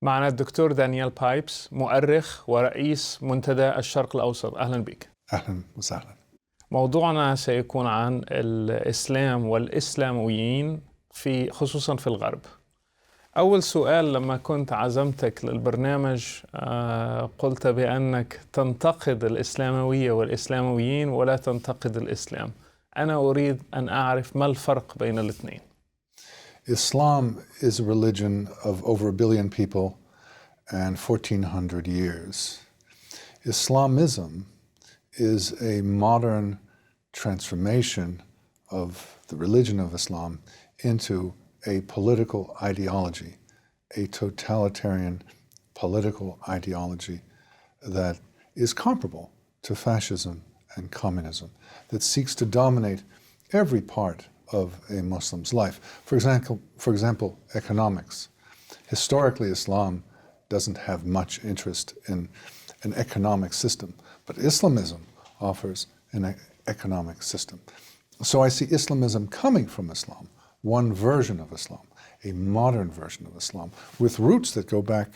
معنا الدكتور دانيال بايبس، مؤرخ ورئيس منتدى الشرق الأوسط. أهلا بك. أهلا وسهلا. موضوعنا سيكون عن الإسلام والإسلاميين خصوصا في الغرب. أول سؤال، لما كنت عزمتك للبرنامج قلت بأنك تنتقد الإسلاموية والإسلاميين ولا تنتقد الإسلام. أنا أريد أن أعرف ما الفرق بين الاثنين. Islam is a religion of over 1 billion people and 1400 years. Islamism is a modern transformation of the religion of Islam into a political ideology, a totalitarian political ideology that is comparable to fascism and communism, that seeks to dominate every part of a Muslim's life. For example, economics. Historically, Islam doesn't have much interest in an economic system, but Islamism offers an economic system. So I see Islamism coming from Islam, one version of Islam, a modern version of Islam, with roots that go back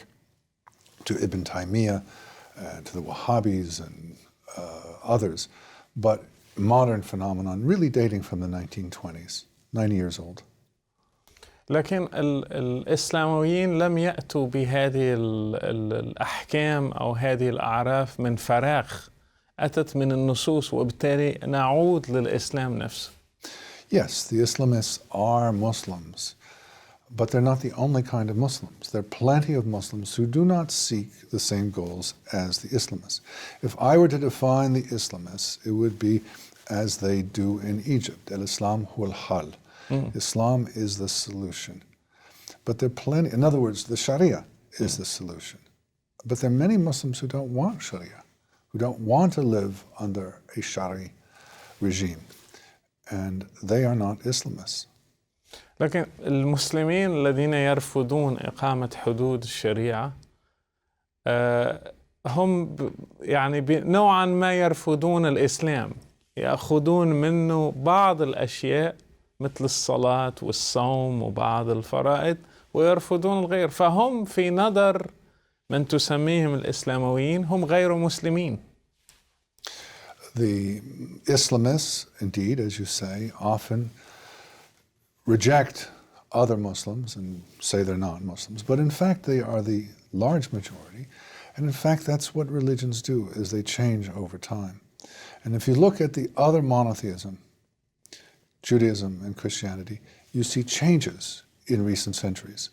to Ibn Taymiyyah, to the Wahhabis and others, but modern phenomenon really dating from the 1920s, 90 years old. لكن الإسلاميين لم يأتوا بهذه الأحكام أو هذه الأعراف من فراغ، أتت من النصوص، وبالتالي نعود للإسلام نفسه. Yes, the Islamists are Muslims, but they're not the only kind of Muslims. There are plenty of Muslims who do not seek the same goals as the Islamists. If I were to define the Islamists, it would be as they do in Egypt. Al-Islam huwa al-hal. Islam is the solution. But there are plenty, in other words, the Sharia is the solution. But there are many Muslims who don't want Sharia, who don't want to live under a Shari regime. And they are not Islamists. لكن المسلمين الذين يرفضون إقامة حدود الشريعة هم يعني نوعا ما يرفضون الإسلام، يأخذون منه بعض الأشياء مثل الصلاة والصوم وبعض الفرائض ويرفضون الغير، فهم في نظر من تسميهم الإسلاميين هم غير مسلمين. The Islamists, indeed, as you say, often reject other Muslims and say they're not Muslims, but in fact they are the large majority, and in fact that's what religions do, is they change over time. And if you look at the other monotheism, Judaism and Christianity, you see changes in recent centuries.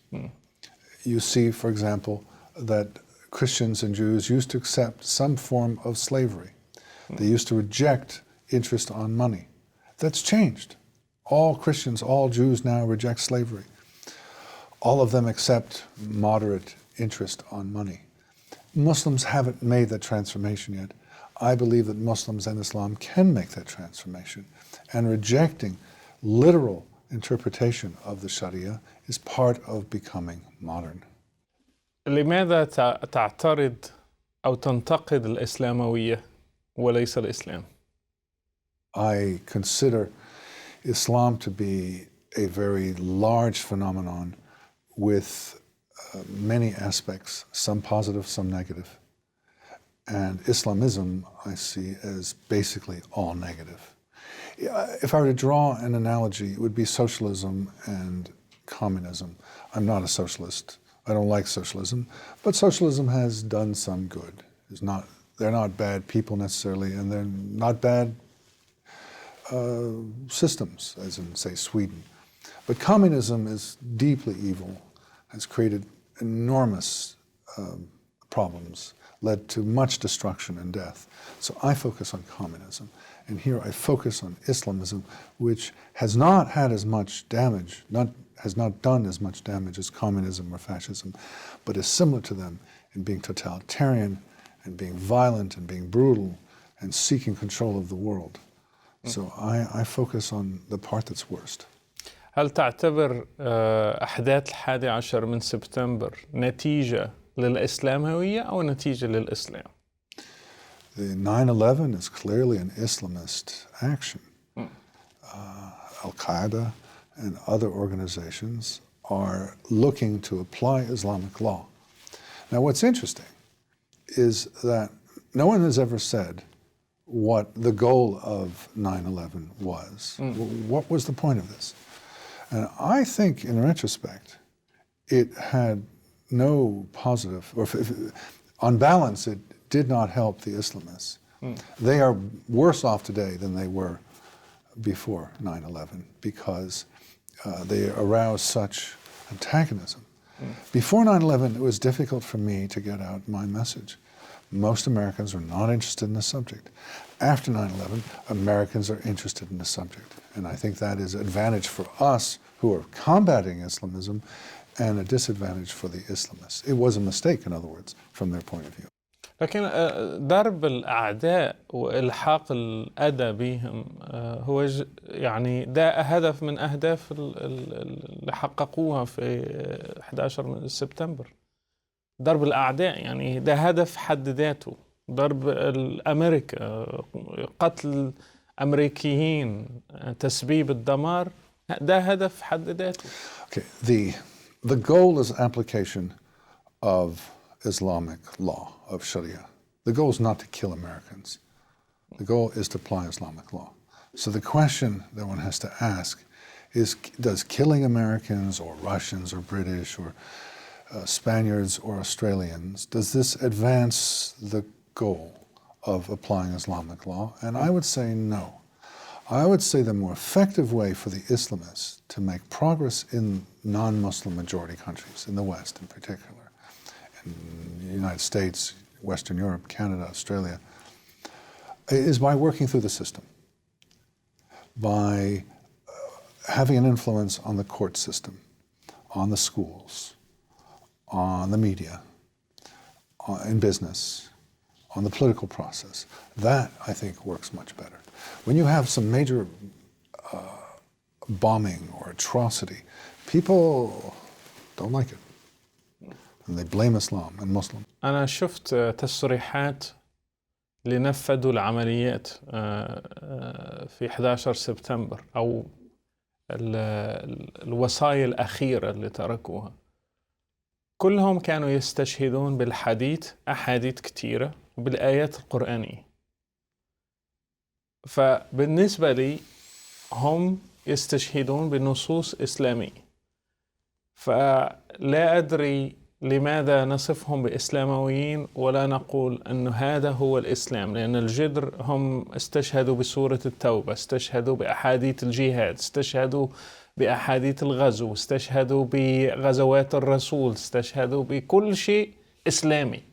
You see, for example, that Christians and Jews used to accept some form of slavery. They used to reject interest on money. That's changed. All Christians, all Jews now reject slavery. All of them accept moderate interest on money. Muslims haven't made that transformation yet. I believe that Muslims and Islam can make that transformation, and rejecting literal interpretation of the Sharia is part of becoming modern. لماذا تعترض أو تنتقد الإسلاموية وليس الإسلام؟ I consider Islam to be a very large phenomenon with many aspects, some positive, some negative. And Islamism I see as basically all negative. If I were to draw an analogy, it would be socialism and communism. I'm not a socialist. I don't like socialism, but socialism has done some good. They're not bad people necessarily, and they're not bad systems, as in, say, Sweden. But communism is deeply evil, has created enormous problems, led to much destruction and death. So I focus on communism. And here I focus on Islamism, which has not had as much damage, has not done as much damage as communism or fascism, but is similar to them in being totalitarian and being violent and being brutal and seeking control of the world. So I focus on the part that's worst. هل تعتبر أحداث 11 من سبتمبر نتيجة للإسلاموية أو نتيجة للإسلام؟ The 9/11 is clearly an Islamist action. Al-Qaeda and other organizations are looking to apply Islamic law Now, what's interesting is that no one has ever said what the goal of 9/11 was. What was the point of this? And I think, in retrospect, it had no positive, or on balance, it did not help the Islamists. They are worse off today than they were before 9/11 because they aroused such antagonism. Before 9/11, it was difficult for me to get out my message. Most Americans were not interested in the subject. After 9/11, Americans are interested in the subject. And I think that is an advantage for us who are combating Islamism and a disadvantage for the Islamists. It was a mistake, in other words, from their point of view. لكن ضرب الأعداء وإلحاق الأذى بهم هو يعني ده هدف من أهداف اللي حققوها في 11 من سبتمبر. ضرب الأعداء يعني ده هدف حد ذاته. ضرب أمريكا، قتل أمريكيين، تسبيب الدمار، ده هدف حد ذاته. Okay, the goal is application of Islamic law, of Sharia. The goal is not to kill Americans. The goal is to apply Islamic law. So the question that one has to ask is, does killing Americans or Russians or British or Spaniards or Australians, does this advance the goal of applying Islamic law? And I would say no. I would say the more effective way for the Islamists to make progress in non-Muslim majority countries, in the West in particular, in the United States, Western Europe, Canada, Australia, is by working through the system, by having an influence on the court system, on the schools, on the media, in business, on the political process. That, I think, works much better. When you have some major bombing or atrocity, people don't like it. And they blame Islam and Muslim. أنا شفت تصريحات لنفذوا العمليات في 11 سبتمبر أو الوصايا الأخيرة اللي تركوها. كلهم كانوا يستشهدون بالحديث، أحاديث كتيرة، وبالآيات القرآنية. فبالنسبة لي هم يستشهدون بنصوص إسلامية. فلا أدري لماذا نصفهم بإسلامويين ولا نقول أن هذا هو الإسلام، لأن الجذر هم استشهدوا بسورة التوبة، استشهدوا بأحاديث الجهاد، استشهدوا بأحاديث الغزو، استشهدوا بغزوات الرسول، استشهدوا بكل شيء إسلامي.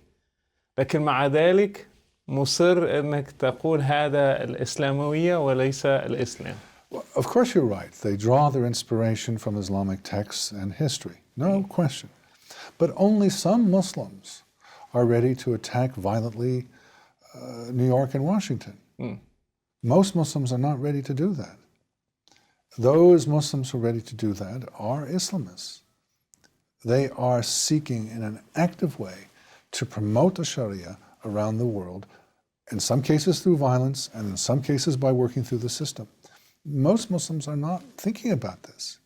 لكن مع ذلك مصر أنك تقول هذا الإسلاموية وليس الإسلام. Of course you're right. They draw their inspiration from Islamic texts and history. No question. But only some Muslims are ready to attack violently New York and Washington. Most Muslims are not ready to do that. Those Muslims who are ready to do that are Islamists. They are seeking in an active way to promote the Sharia around the world, in some cases through violence and in some cases by working through the system. Most Muslims are not thinking about this.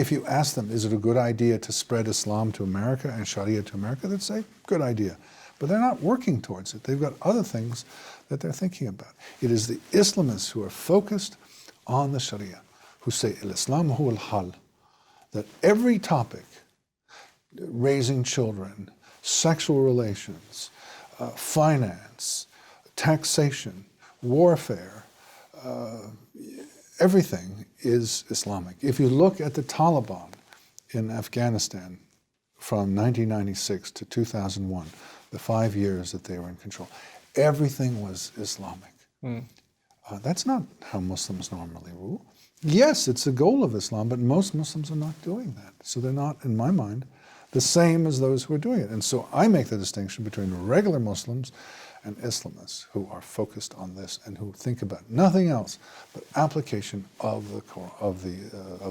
If you ask them, is it a good idea to spread Islam to America and Sharia to America, they'd say, good idea. But they're not working towards it. They've got other things that they're thinking about. It is the Islamists who are focused on the Sharia, who say, Al-Islam huwa al-hal, that every topic, raising children, sexual relations, finance, taxation, warfare, everything is Islamic. If you look at the Taliban in Afghanistan from 1996 to 2001, the 5 years that they were in control, everything was Islamic. That's not how Muslims normally rule. Yes, it's a goal of Islam, but most Muslims are not doing that. So they're not, in my mind, the same as those who are doing it. And so I make the distinction between regular Muslims and Islamists who are focused on this and who think about nothing else but application of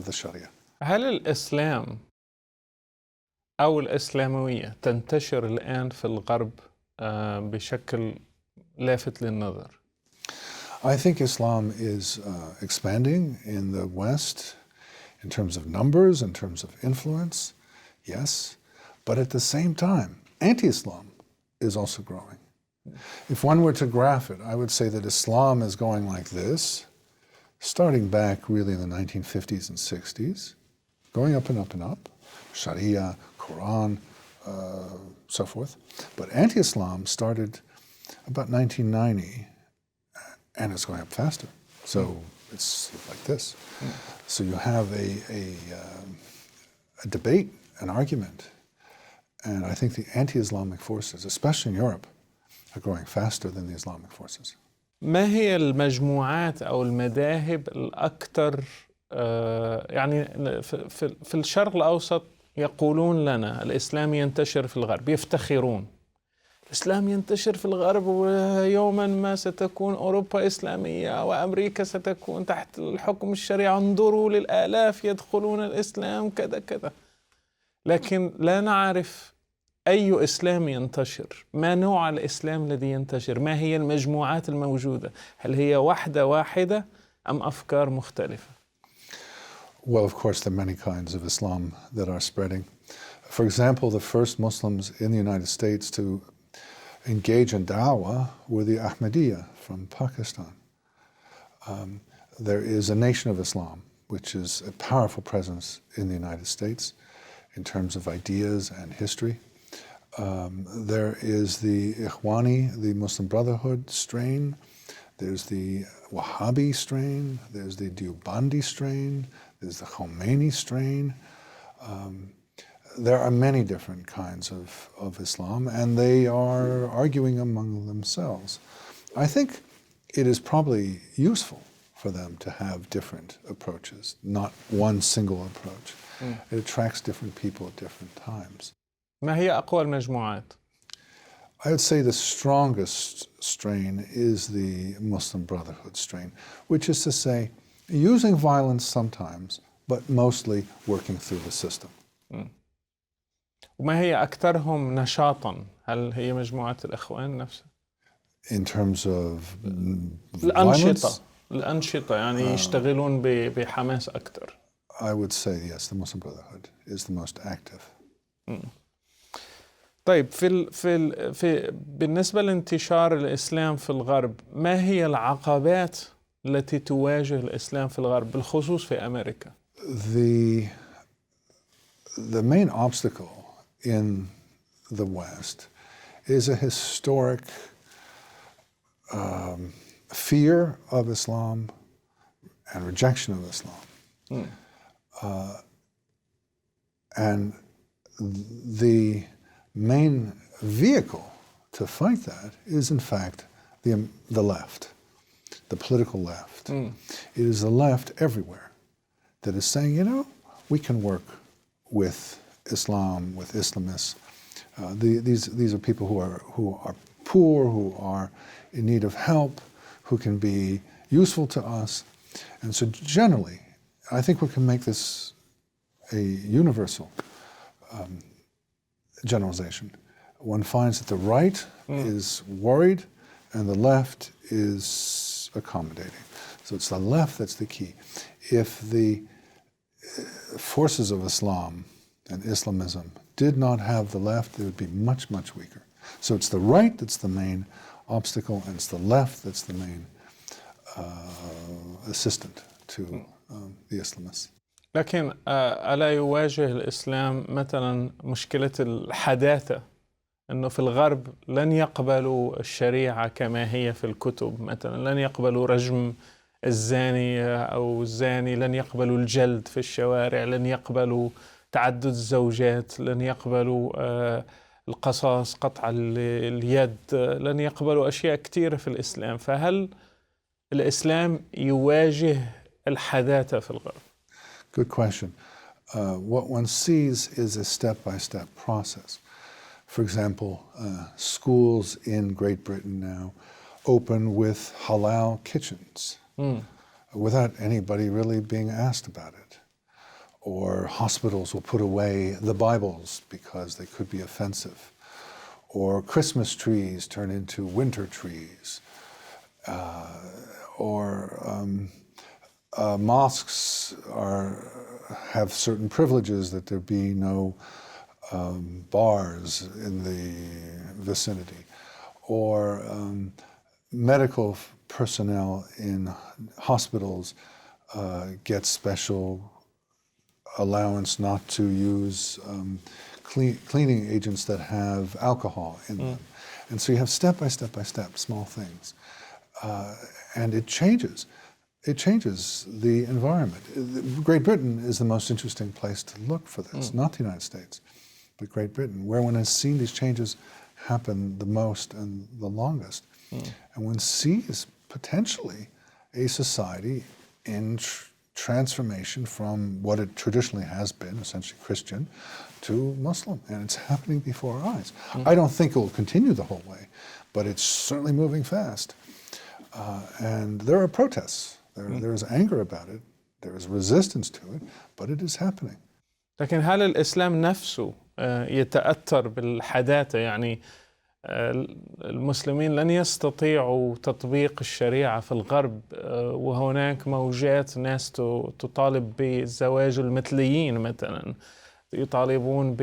the Sharia. هل الإسلام أو الإسلاموية تنتشر الآن في الغرب بشكل لافت للنظر؟ I think Islam is expanding in the West in terms of numbers, in terms of influence, yes. But at the same time, anti-Islam is also growing. If one were to graph it, I would say that Islam is going like this, starting back really in the 1950s and 60s, going up and up and up, Sharia, Quran, so forth. But anti-Islam started about 1990, and it's going up faster. So it's like this. So you have a debate, an argument, and I think the anti-Islamic forces, especially in Europe, are growing faster than the Islamic forces. ما هي المجموعات أو المذاهب الأكثر يعني في الشرق الأوسط يقولون لنا الإسلام ينتشر في الغرب، يفتخرون الإسلام ينتشر في الغرب ويوما ما ستكون أوروبا إسلامية وأمريكا ستكون تحت الحكم الشريعة، انظروا للآلاف يدخلون الإسلام كذا كذا، لكن لا نعرف أي إسلام ينتشر، ما نوع الإسلام الذي ينتشر، ما هي المجموعات الموجودة، هل هي واحدة أم أفكار مختلفة؟ Well, of course, there are many kinds of Islam that are spreading. For example, the first Muslims in the United States to engage in da'wah were the Ahmadiyya from Pakistan. There is a Nation of Islam, which is a powerful presence in the United States in terms of ideas and history. There is the Ikhwani, the Muslim Brotherhood strain. There's the Wahhabi strain. There's the Deobandi strain. There's the Khomeini strain. There are many different kinds of Islam, and they are arguing among themselves. I think it is probably useful for them to have different approaches, not one single approach. It attracts different people at different times. ما هي أقوى المجموعات؟ I would say the strongest strain is the Muslim Brotherhood strain, which is to say, using violence sometimes, but mostly working through the system. وما هي أكثرهم نشاطاً؟ هل هي مجموعة الإخوان نفسها؟ In terms of violence? الأنشطة يعني يشتغلون بحماس أكثر. I would say yes, the Muslim Brotherhood is the most active. طيب بالنسبة لانتشار الإسلام في الغرب، ما هي العقبات التي تواجه الإسلام في الغرب بالخصوص في أمريكا؟ The main obstacle in the West is a historic fear of Islam and rejection of Islam. And the main vehicle to fight that is, in fact, the left, the political left. It is the left everywhere that is saying, you know, we can work with Islam, with Islamists. These are people who are poor, who are in need of help, who can be useful to us. And so generally, I think we can make this a universal generalization. One finds that the right is worried and the left is accommodating. So it's the left that's the key. If the forces of Islam and Islamism did not have the left, they would be much, much weaker. So it's the right that's the main obstacle, and it's the left that's the main assistant to the Islamists. لكن ألا يواجه الإسلام مثلا مشكلة الحداثة، أنه في الغرب لن يقبلوا الشريعة كما هي في الكتب، مثلا لن يقبلوا رجم الزاني أو الزاني، لن يقبلوا الجلد في الشوارع، لن يقبلوا تعدد الزوجات، لن يقبلوا القصاص، قطع اليد، لن يقبلوا أشياء كثيرة في الإسلام. فهل الإسلام يواجه الحداثة في الغرب؟ Good question. What one sees is a step-by-step process. For example, schools in Great Britain now open with halal kitchens without anybody really being asked about it. Or hospitals will put away the Bibles because they could be offensive. Or Christmas trees turn into winter trees. Mosques have certain privileges, that there be no bars in the vicinity, or medical personnel in hospitals get special allowance not to use cleaning agents that have alcohol in them. And so you have step by step by step small things. And it changes. It changes the environment. Great Britain is the most interesting place to look for this, not the United States, but Great Britain, where one has seen these changes happen the most and the longest. And one sees potentially a society in transformation from what it traditionally has been, essentially Christian, to Muslim, and it's happening before our eyes. I don't think it will continue the whole way, but it's certainly moving fast. And there are protests, there is anger about it, there is resistance to it, but it is happening. لكن هل الإسلام نفسه يتأثر بالحداثة؟ يعني المسلمين لن يستطيعوا تطبيق الشريعة في الغرب، وهناك موجات ناس تطالب بالزواج المثليين مثلا، يطالبون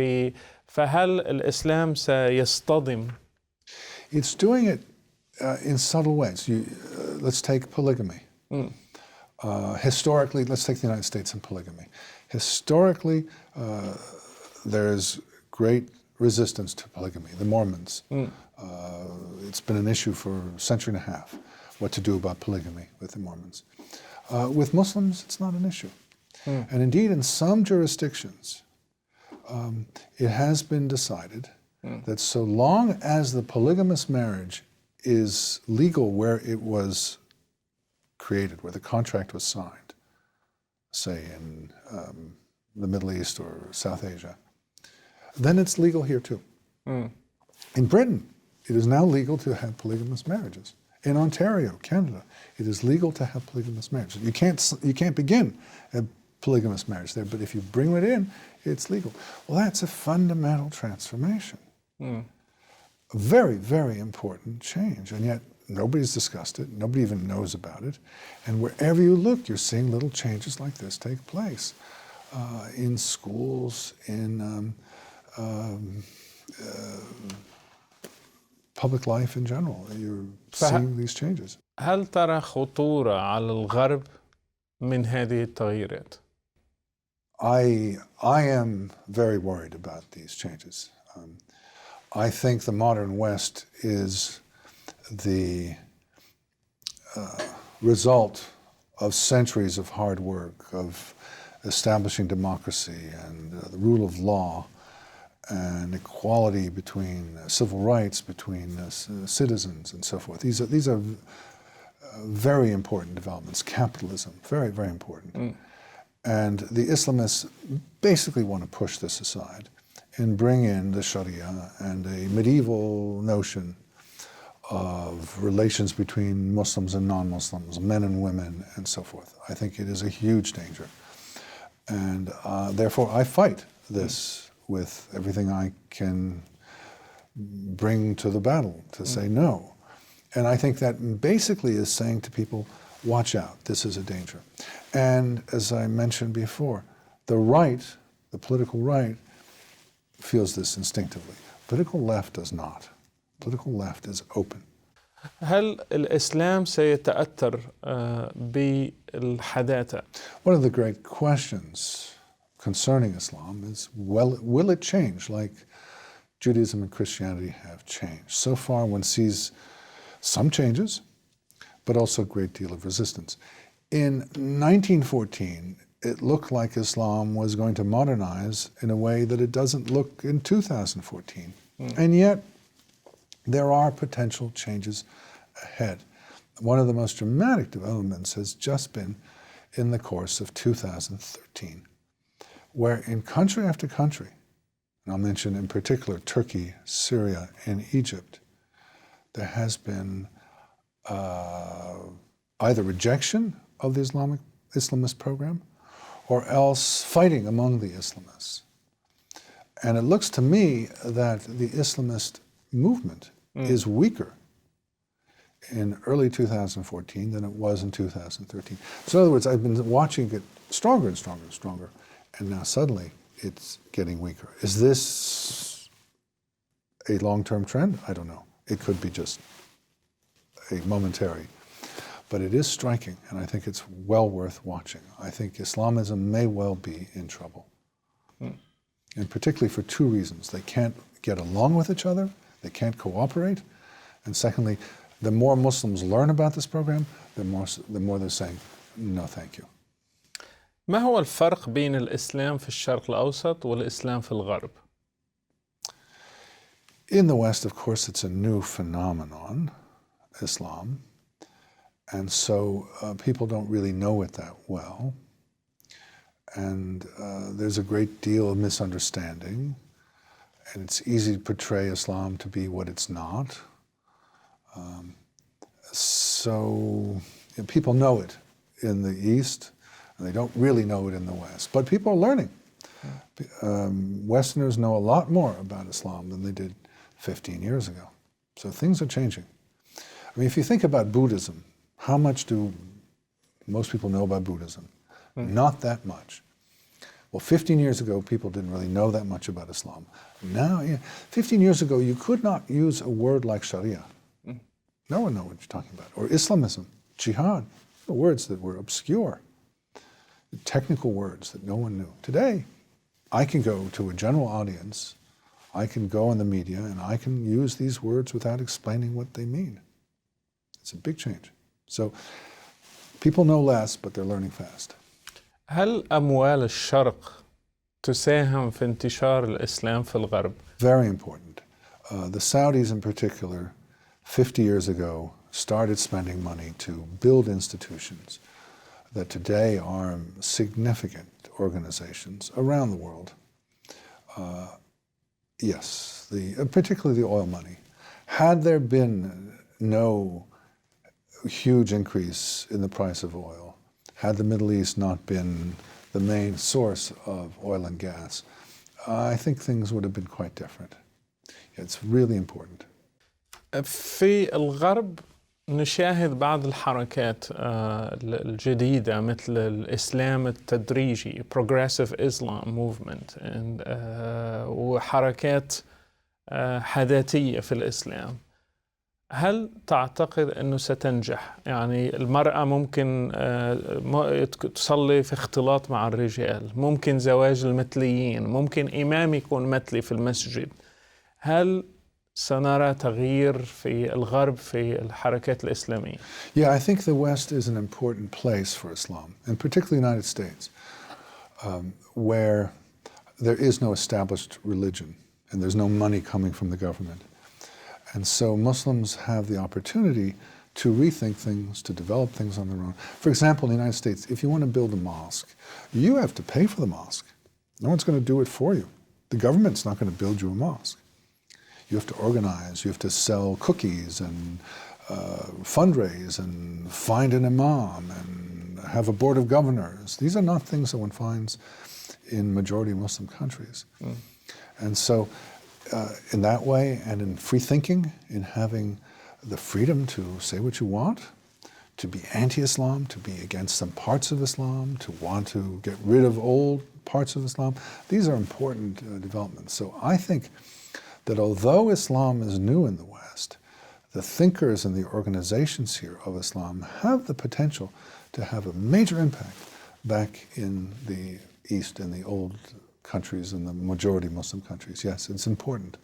فهل الإسلام سيصطدم؟ It's doing it in subtle ways. Let's take polygamy. Historically, let's take the United States and polygamy. Historically, there's great resistance to polygamy. The Mormons, it's been an issue for a century and a half, what to do about polygamy with the Mormons. With Muslims, it's not an issue. And indeed, in some jurisdictions, it has been decided that so long as the polygamous marriage is legal where it was created, where the contract was signed, say in the Middle East or South Asia, then it's legal here too. In Britain, it is now legal to have polygamous marriages. In Ontario, Canada, it is legal to have polygamous marriages. You can't begin a polygamous marriage there, but if you bring it in, it's legal. Well, that's a fundamental transformation. A very, very important change, and yet nobody's discussed it, nobody even knows about it, and wherever you look, you're seeing little changes like this take place. In schools, in public life in general, you're seeing these changes. هل ترى خطورة على الغرب من هذه التغييرات؟ I am very worried about these changes. I think the modern West is the result of centuries of hard work, of establishing democracy and the rule of law and equality between civil rights, between citizens and so forth. These are very important developments. Capitalism, very, very important. And the Islamists basically want to push this aside and bring in the Sharia and a medieval notion of relations between Muslims and non-Muslims, men and women, and so forth. I think it is a huge danger. And therefore I fight this with everything I can bring to the battle, to say no. And I think that basically is saying to people, watch out, this is a danger. And as I mentioned before, the right, the political right, feels this instinctively. Political left does not. Political left is open. هل الإسلام سيتأثر بالحداثة؟ One of the great questions concerning Islam is, will it change like Judaism and Christianity have changed? So far one sees some changes, but also a great deal of resistance. In 1914, it looked like Islam was going to modernize in a way that it doesn't look in 2014. And yet, there are potential changes ahead. One of the most dramatic developments has just been in the course of 2013, where in country after country, and I'll mention in particular Turkey, Syria, and Egypt, there has been either rejection of the Islamist program or else fighting among the Islamists. And it looks to me that the Islamist movement is weaker in early 2014 than it was in 2013. So in other words, I've been watching it stronger and stronger and stronger, and now suddenly it's getting weaker. Is this a long-term trend? I don't know. It could be just a momentary. But it is striking, and I think it's well worth watching. I think Islamism may well be in trouble. And particularly for two reasons. They can't get along with each other, they can't cooperate, and secondly, the more Muslims learn about this program, the more they're saying, no thank you. ما هو الفرق بين الإسلام في الشرق الأوسط والإسلام في الغرب؟ In the West, of course, it's a new phenomenon, Islam, and so people don't really know it that well. And there's a great deal of misunderstanding, and it's easy to portray Islam to be what it's not. So people know it in the East, and they don't really know it in the West. But people are learning. Westerners know a lot more about Islam than they did 15 years ago. So things are changing. I mean, if you think about Buddhism, how much do most people know about Buddhism? Not that much. Well, 15 years ago, people didn't really know that much about Islam. Now, 15 years ago, you could not use a word like Sharia. No one knows what you're talking about. Or Islamism, jihad, the words that were obscure, technical words that no one knew. Today, I can go to a general audience, I can go in the media, and I can use these words without explaining what they mean. It's a big change. So people know less, but they're learning fast. هل أموال الشرق تساهم في انتشار الإسلام في الغرب؟ Very important. The Saudis in particular, 50 years ago, started spending money to build institutions that today are significant organizations around the world. Yes, particularly the oil money. Had there been no huge increase in the price of oil, had the Middle East not been the main source of oil and gas, I think things would have been quite different. It's really important. في الغرب نشاهد بعض الحركات الجديدة مثل الإسلام التدريجي Progressive Islam Movement وحركات حداثية في الإسلام. هل تعتقد أنه ستنجح؟ يعني المرأة ممكن تصلي في اختلاط مع الرجال، ممكن زواج المثليين، ممكن إمام يكون مثلي في المسجد. هل سنرى تغيير في الغرب في الحركات الإسلامية؟ Yeah, I think the West is an important place for Islam, and particularly the United States, where there is no established religion and there's no money coming from the government. And so Muslims have the opportunity to rethink things, to develop things on their own. For example, in the United States, if you want to build a mosque, you have to pay for the mosque. No one's going to do it for you. The government's not going to build you a mosque. You have to organize, you have to sell cookies and fundraise and find an imam and have a board of governors. These are not things that one finds in majority Muslim countries. And so in that way, and in free thinking, in having the freedom to say what you want, to be anti-Islam, to be against some parts of Islam, to want to get rid of old parts of Islam, these are important developments. So I think that although Islam is new in the West, the thinkers and the organizations here of Islam have the potential to have a major impact back in the East, in the old countries, in the majority Muslim countries. Yes, it's important.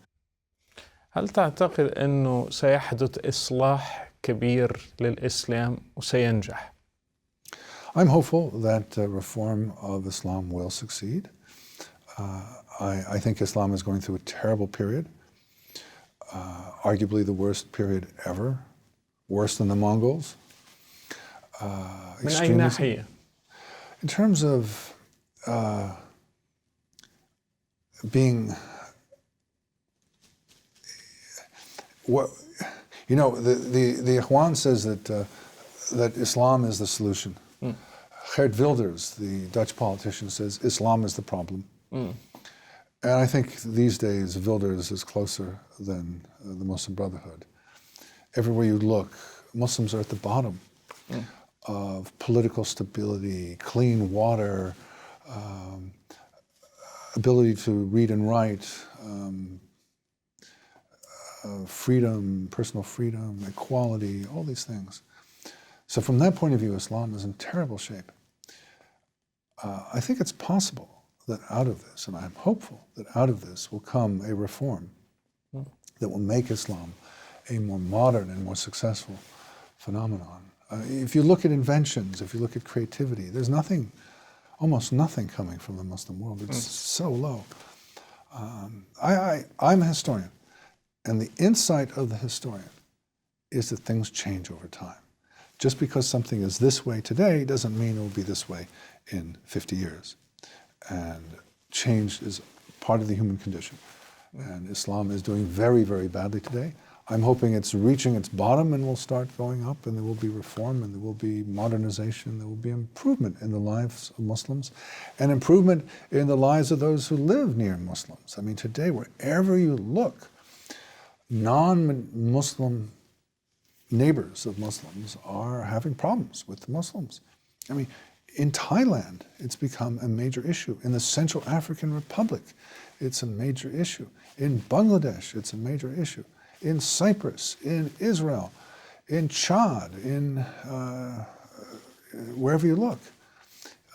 هل تعتقد أنه سيحدث إصلاح كبير للإسلام وسينجح؟ I'm hopeful that reform of Islam will succeed. I think Islam is going through a terrible period, arguably the worst period ever, worse than the Mongols. من أي ناحية؟ In terms of being, you know, the Ikhwan says that Islam is the solution. Geert Wilders, the Dutch politician, says Islam is the problem. And I think these days Wilders is closer than the Muslim Brotherhood. Everywhere you look, Muslims are at the bottom of political stability, clean water, ability to read and write, freedom, personal freedom, equality, all these things. So from that point of view, Islam is in terrible shape. I think it's possible that out of this, and I'm hopeful that out of this will come a reform that will make Islam a more modern and more successful phenomenon. If you look at inventions, if you look at creativity, there's nothing, almost nothing coming from the Muslim world. It's so low. I'm a historian, and the insight of the historian is that things change over time. Just because something is this way today doesn't mean it will be this way in 50 years. And change is part of the human condition. And Islam is doing very, very badly today. I'm hoping it's reaching its bottom and will start going up, and there will be reform, and there will be modernization, there will be improvement in the lives of Muslims, and improvement in the lives of those who live near Muslims. I mean, today, wherever you look, non-Muslim neighbors of Muslims are having problems with the Muslims. I mean, in Thailand, it's become a major issue. In the Central African Republic, it's a major issue. In Bangladesh, it's a major issue. In Cyprus, in Israel, in Chad, in wherever you look,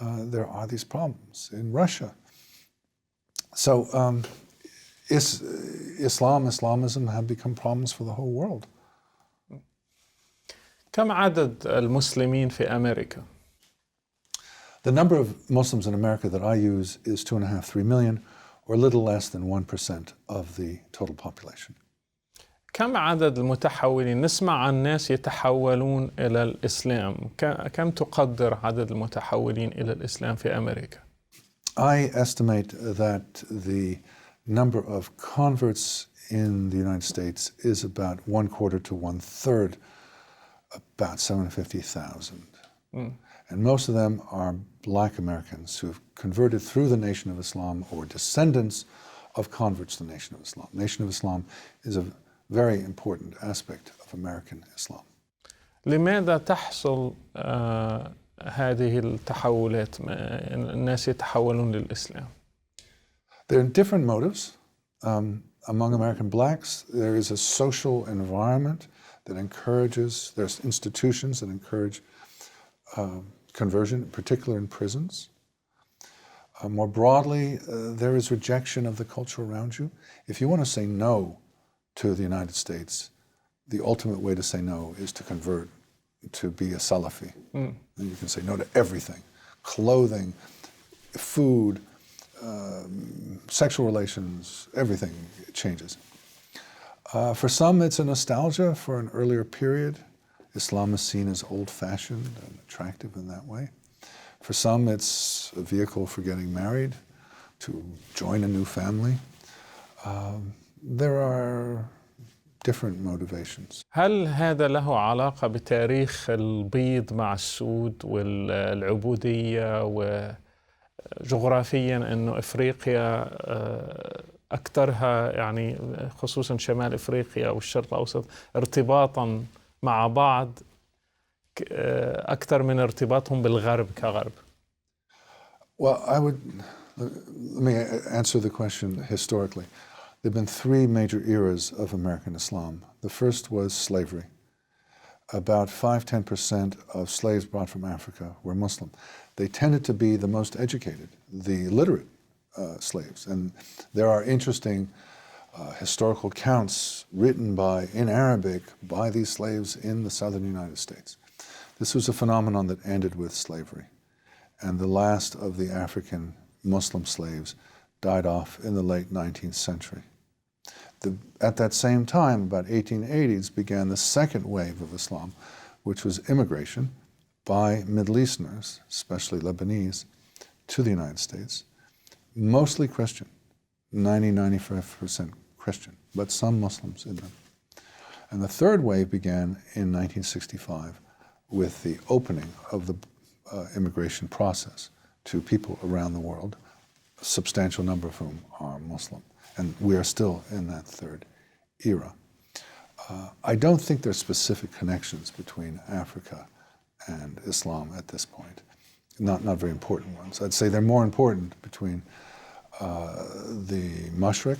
there are these problems. In Russia. So Islamism have become problems for the whole world. كم عدد المسلمين في أمريكا؟ The number of Muslims in America that I use is 2.5, 3 million, or a little less than 1% of the total population. كم عدد المتحولين؟ نسمع عن ناس يتحولون إلى الإسلام. كم تقدر عدد المتحولين إلى الإسلام في أمريكا؟ I estimate that the number of converts in the United States is about 1/4 to 1/3, about 750,000. And most of them are Black Americans who have converted through the Nation of Islam or descendants of converts to the Nation of Islam. Nation of Islam is a very important aspect of American Islam. لماذا تحصل هذه التحولات؟ الناس يتحولون للإسلام. There are different motives. Among American blacks, there is a social environment that encourages, there's institutions that encourage conversion, in particular in prisons. More broadly, there is rejection of the culture around you. If you want to say no to the United States, the ultimate way to say no is to convert, to be a Salafi. And you can say no to everything: clothing, food, sexual relations, everything changes. For some, it's a nostalgia for an earlier period. Islam is seen as old-fashioned and attractive in that way. For some, it's a vehicle for getting married, to join a new family. There are different motivations. هل هذا له علاقة بتاريخ البيض مع السود والعبودية، وجغرافيا أنه إفريقيا أكثرها، يعني خصوصا شمال إفريقيا والشرق الأوسط، ارتباطا مع بعض أكثر من ارتباطهم بالغرب كغرب؟ Well, let me answer the question historically. There have been 3 major eras of American Islam. The first was slavery. About 5-10% of slaves brought from Africa were Muslim. They tended to be the most educated, the literate slaves. And there are interesting historical accounts written in Arabic by these slaves in the southern United States. This was a phenomenon that ended with slavery. And the last of the African Muslim slaves died off in the late 19th century. At that same time, about 1880s, began the second wave of Islam, which was immigration by Middle Easterners, especially Lebanese, to the United States, mostly Christian, 90-95% Christian, but some Muslims in them. And the third wave began in 1965 with the opening of the immigration process to people around the world, a substantial number of whom are Muslim. And we are still in that third era. I don't think there's specific connections between Africa and Islam at this point. Not very important ones. I'd say they're more important between the Mashriq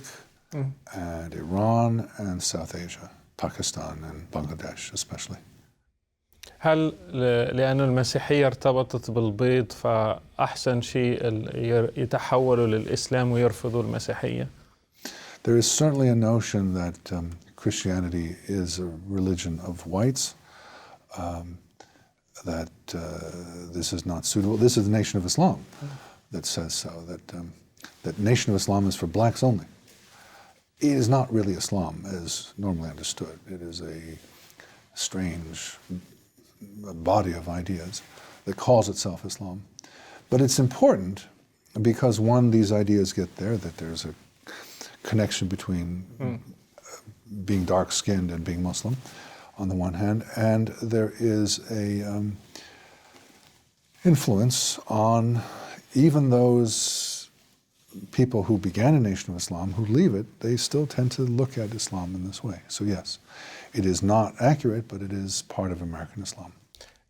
and Iran and South Asia, Pakistan and Bangladesh especially. هل لأن المسيحية ارتبطت بالبيض فأحسن شيء يتحولوا للإسلام ويرفضوا المسيحية؟ There is certainly a notion that Christianity is a religion of whites, that this is not suitable. This is the Nation of Islam that says so, that Nation of Islam is for blacks only. It is not really Islam as normally understood. It is a strange body of ideas that calls itself Islam. But it's important because, one, these ideas get there, that there's a connection between being dark-skinned and being Muslim on the one hand, and there is a influence on even those people who began a Nation of Islam, who leave it, they still tend to look at Islam in this way. So yes, it is not accurate, but it is part of American Islam.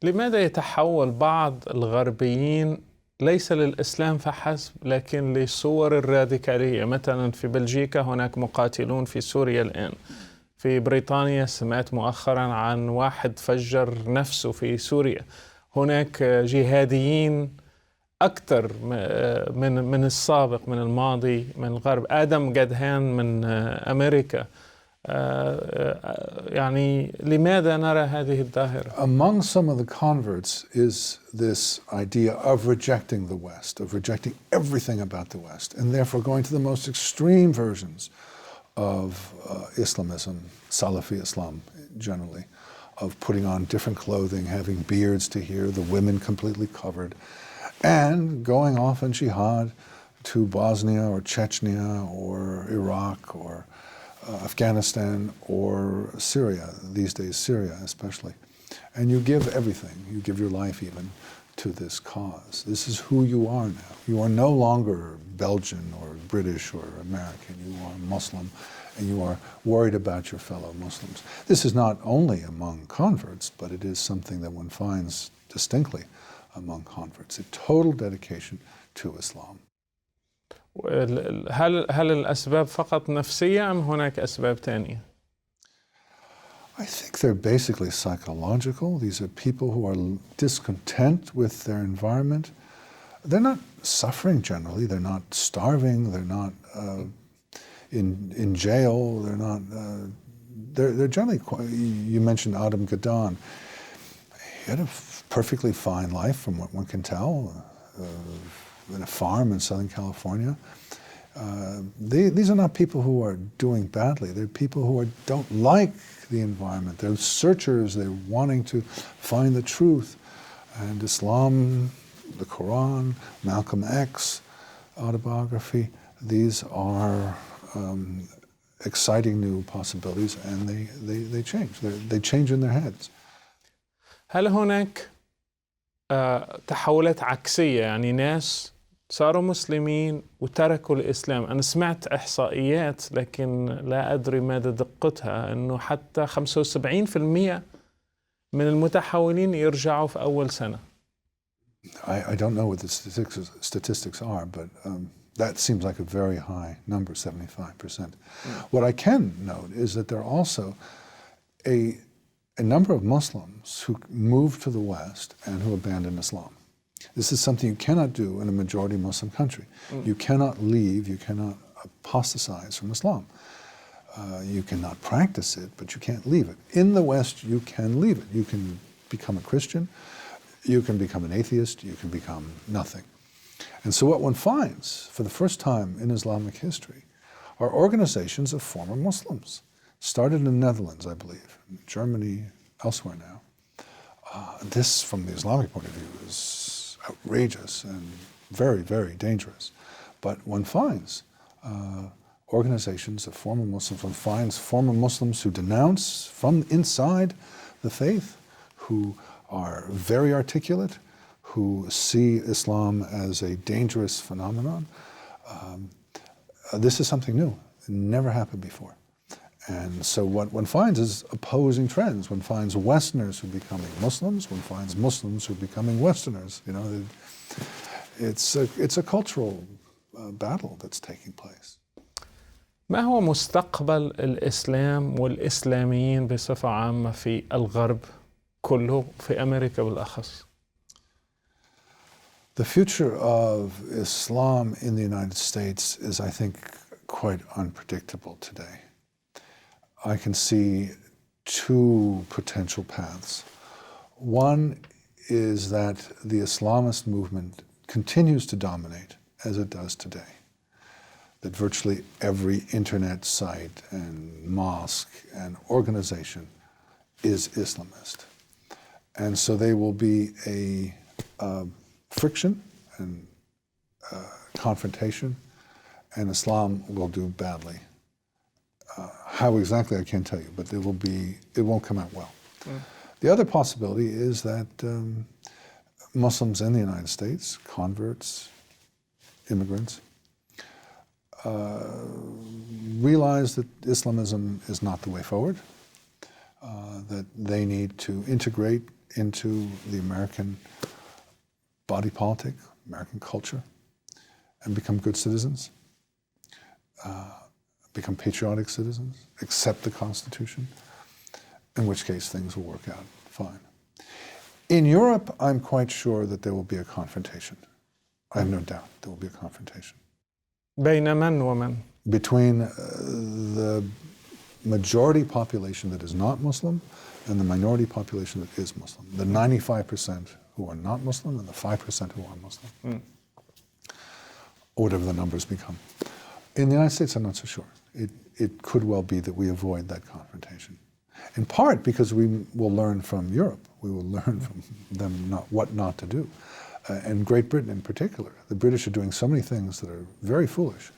لماذا يتحول بعض الغربيين ليس للإسلام فحسب لكن لصور الراديكالية؟ مثلا في بلجيكا هناك مقاتلون في سوريا الآن. في بريطانيا سمعت مؤخرا عن واحد فجر نفسه في سوريا. هناك جهاديين أكثر من السابق، من الماضي، من الغرب. آدم جدهان من أمريكا. يعني لماذا نرى هذه الظاهرة؟ Among some of the converts is this idea of rejecting the West, of rejecting everything about the West, and therefore going to the most extreme versions of Islamism, Salafi Islam generally, of putting on different clothing, having beards to here, the women completely covered, and going off in jihad to Bosnia or Chechnya or Iraq or Afghanistan or Syria, these days Syria especially. And you give everything, you give your life even to this cause. This is who you are now. You are no longer Belgian or British or American. You are Muslim, and you are worried about your fellow Muslims. This is not only among converts, but it is something that one finds distinctly among converts, a total dedication to Islam. هل الأسباب فقط نفسية أم هناك أسباب تانية؟ I think they're basically psychological. These are people who are discontent with their environment. They're not suffering generally. They're not starving. They're not in jail. They're not. They're generally. You mentioned Adam Gadon. He had a perfectly fine life, from what one can tell, in a farm in Southern California. These are not people who are doing badly. They're people who don't like the environment. They're searchers. They're wanting to find the truth. And Islam, the Quran, Malcolm X autobiography, these are exciting new possibilities, and they change. They change in their heads. هل هناك تحولات عكسية، يعني ناس صاروا مسلمين وتركوا الإسلام؟ أنا سمعت إحصائيات لكن لا أدري مدى دقتها، أنه حتى 75% من المتحولين يرجعوا في أول سنة. I don't know what the statistics are, but that seems like a very high number, 75%. What I can note is that there are also a number of Muslims who moved to the West and who abandoned Islam. This is something you cannot do in a majority Muslim country. You cannot leave, you cannot apostatize from Islam. You cannot practice it, but you can't leave it. In the West, you can leave it. You can become a Christian, you can become an atheist, you can become nothing. And so what one finds for the first time in Islamic history are organizations of former Muslims, started in the Netherlands, I believe, Germany, elsewhere now. This, from the Islamic point of view, is outrageous and very, very dangerous. But one finds organizations of former Muslims, one finds former Muslims who denounce from inside the faith, who are very articulate, who see Islam as a dangerous phenomenon. This is something new. It never happened before. And so what one finds is opposing trends. One finds Westerners who are becoming Muslims. One finds Muslims who are becoming Westerners. You know, it's a cultural battle that's taking place. ما هو مستقبل الإسلام والإسلاميين بصفة عامة في الغرب كله في أمريكا بالأخص؟ The future of Islam in the United States is, I think, quite unpredictable today. I can see two potential paths. One is that the Islamist movement continues to dominate as it does today. That virtually every internet site and mosque and organization is Islamist. And so they will be a friction and confrontation, and Islam will do badly. How exactly I can't tell you, but it won't come out well. The other possibility is that Muslims in the United States, converts, immigrants, realize that Islamism is not the way forward, that they need to integrate into the American body politic, American culture, and become good citizens, become patriotic citizens, accept the Constitution, in which case things will work out fine. In Europe, I'm quite sure that there will be a confrontation. I have no doubt there will be a confrontation. بين من ومن؟ Between the majority population that is not Muslim and the minority population that is Muslim. The 95% who are not Muslim and the 5% who are Muslim. Or whatever the numbers become. In the United States, I'm not so sure. It could well be that we avoid that confrontation. In part because we will learn from Europe. We will learn from them what not to do. And Great Britain in particular. The British are doing so many things that are very foolish.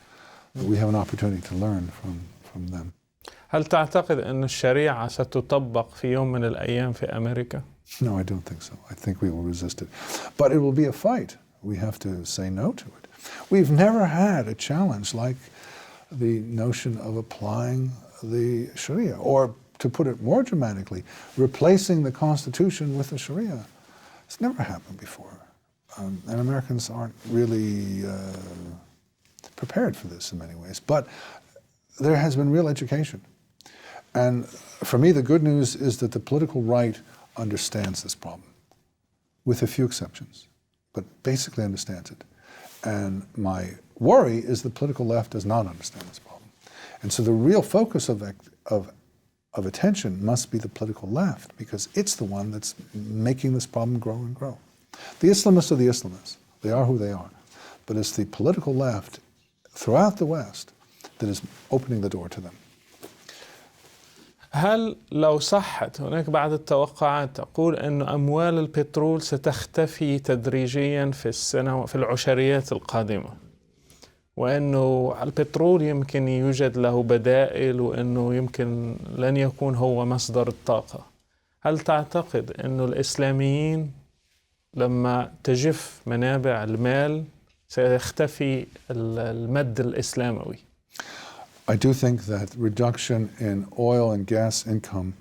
That we have an opportunity to learn from them. هل تعتقد أن الشريعة ستطبق في يوم من الأيام في أمريكا؟ No, I don't think so. I think we will resist it. But it will be a fight. We have to say no to it. We've never had a challenge like the notion of applying the Sharia, or to put it more dramatically, replacing the Constitution with the Sharia. It's never happened before. And Americans aren't really prepared for this in many ways. But there has been real education. And for me, the good news is that the political right understands this problem, with a few exceptions, but basically understands it. And my worry is the political left does not understand this problem. And so the real focus of attention must be the political left, because it's the one that's making this problem grow and grow. The Islamists are the Islamists. They are who they are. But it's the political left throughout the West that is opening the door to them. هل لو صحت هناك بعض التوقعات تقول أن أموال البترول ستختفي تدريجيا في العشريات القادمة، وأنه البترول يمكن يوجد له بدائل، وأنه يمكن لن يكون هو مصدر الطاقة، هل تعتقد أن الإسلاميين لما تجف منابع المال سيختفي المد الإسلاموي؟ I do think that reduction in oil and gas income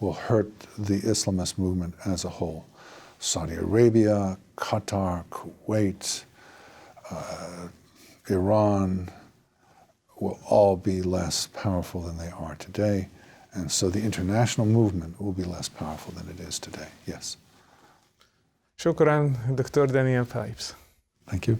will hurt the Islamist movement as a whole. Saudi Arabia, Qatar, Kuwait, Iran will all be less powerful than they are today. And so the international movement will be less powerful than it is today, yes. شكرا دكتور دانيال بايبس. Thank you.